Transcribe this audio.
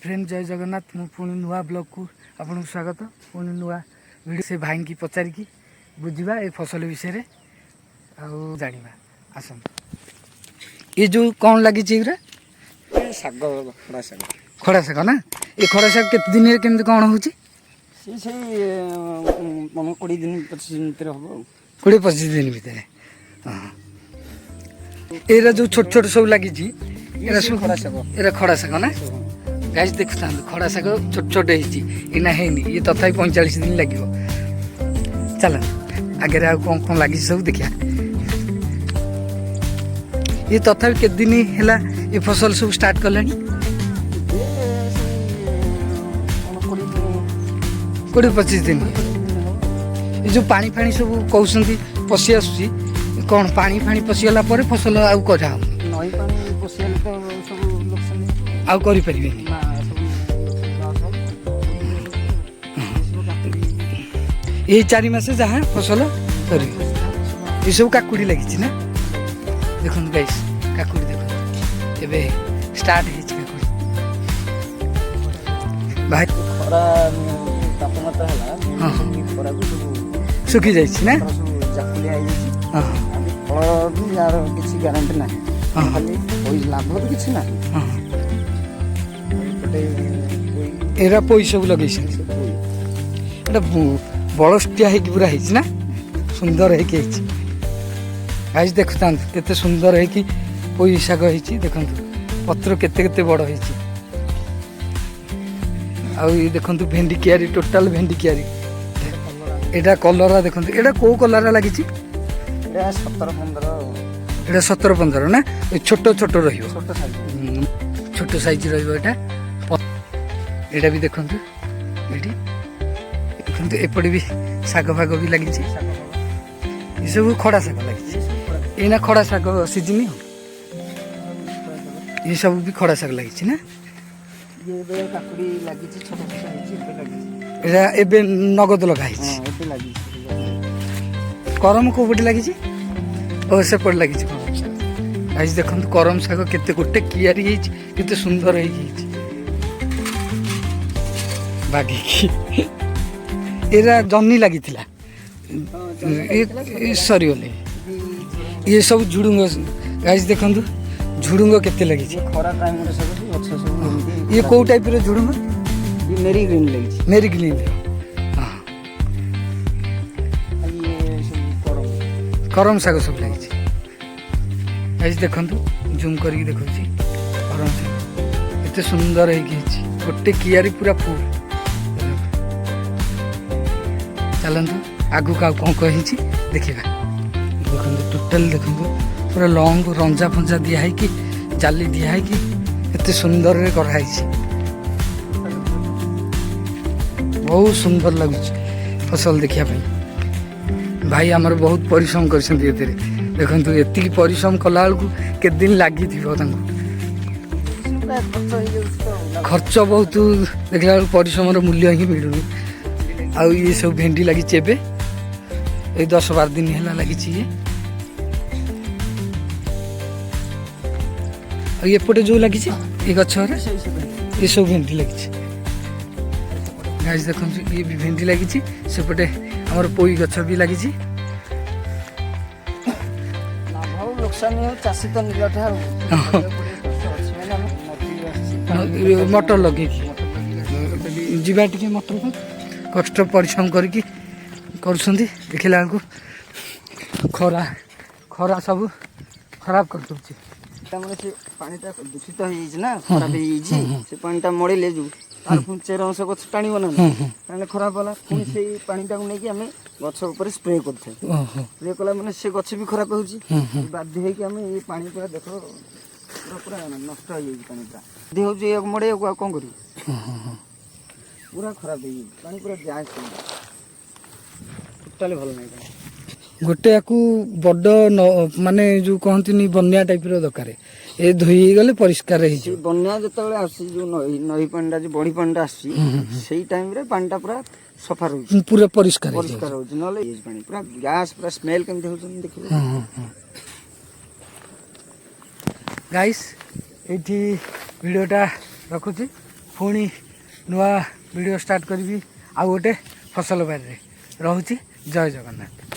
Friend जय जगन्नाथ मु पुणी नुआ ब्लॉग को आपन स्वागत पुणी नुआ वीडियो से भाई की पचारिकी बुझा ए फसल विषय जाना आसन ये जो कौन लगी खड़ा शाग ना ये खड़ा शाग केते दिन केमती कौन हो 20 दिन 25 दिन भितर हम 20-25 दिन भितर एरा जो छोट छोट सब लगी खड़ा शाग ना गाइस देखुता खड़ा शाग छोट छोट होना है ये तथा 45 दिन लगे चल आगे कौन कौन लगी सब देखा ये तथा के दिन है ये फसल सब स्टार्ट कले 20-25 दिन ये जो पानी फाणी सब कहते पशि आसुची कौन पानी फाणी पशिगला पर फसल आउ करा नई पानी पशिगले तो सब लोकसान आउ करि परिबेनी ये 4 मास जहाँ फसल कर ये सब काकुड़ी लगी ना देखो गाइस काकुड़ी देखो एबे स्टार्ट है काकुड़ी भाई खरा तापमात्रा है हां खरा को सुखी जाई छी ना जाकुली आई छी हां फल भी यार किसी गारंटी ना खाली कोई लाभ तो किसी ना हां एरा पैसा लगे एटा बड़स्टिया है पूरा है ना सुंदर है गाइस देखुता केते सुंदर है कि पोई शाग है देखो पत्र केते केते बड़ है ये देखो भेंडी कियारी टोटाल भेंडी कियारी एटा कलरा देखो एटा को कलरा लगी 17-15 ना छोट छोट छोट साइज रहा एटा भी देखो ये एपटे भी शाग फाग भी लगी ये सब खड़ा शाग लगी ये खड़ा शाग सीजन ये सब भी खड़ा शाग लगी ना ये काकुड़ी लगी छोट छोट एबे नगद लगा करम को पटे लगी और सेपट लगी गाइस देखो करम शाग केते गोटे कियारी केते सुंदर बागी एरा जन्नी लगी सरी ये सब झुडुंग गाइस देखो झुडुंग केते लगी ये कौ टाइप रो झुडुंग ये मेरी ग्रीन लगी मेरी ग्रीन हां ये सब करम शाग सब लगी गाइस देखो जूम करके देखो करम शाग एते सुंदर है गोटे कियारी पूरा फुल चलतु आगु का कौन कही देखा देखो टोटाल देखो पूरा लंग रंजा फंजा दिखाई कि जाली दिखाई कि एत सुंदर कराई बहुत सुंदर लगुच फसल देखा भाई आमर बहुत परिश्रम कर देखो एति परिश्रम कला बेलू के दिन लगी खर्च बहुत देखला परिश्रम मूल्य ही मिलूनी आउ ये सब भेंडी लगी एबे 10-12 दिन है लगी ये पटे जो लगी ये गछ ये सब भेंडी लगी गाइस देखो ये भी भेंडी लगी सेपटे हमर पोई गछ भी लगी मटर लगे जीवा टे मटर कष्ट परिश्रम करके देखला को खरा खरा सब खराब कर दूची से पानीटा दूषित हो खराब से पानीटा मड़े जो तार पुणी चेर अंश गछ टाणी ना खराब है पुणी से पानीटा को लेकिन आम गछ उपर स्प्रे करते स्प्रे कला मैंने से गछ भी खराब हो बाध्य होगी पानी पूरा देख पूरा नष्ट हो पानी पूरा बाध्य हो मड़े कौन कर पूरा खराब है पानी पूरा गैस टोटाली भल नहीं गोटे या बड़ माने जो कहती बन्या टाइप दरकार ये धोई गले परिष्कार बन्या जो आसी जो नई पानी जो बड़ी पानी आसी टाइम रे पानी पूरा सफा रही पूरा परिष्कार पूरा गैस पूरा स्मेल केमती हो देखिए गाइस ये वीडियोटा रखुची ପୁଣି ନୂଆ ଭିଡ଼ିଓ ଷ୍ଟାର୍ଟ କରିବି ଆଉ ଗୋଟେ ଫସଲ ବାରିରେ। ରହୁଛି। ଜୟ ଜଗନ୍ନାଥ।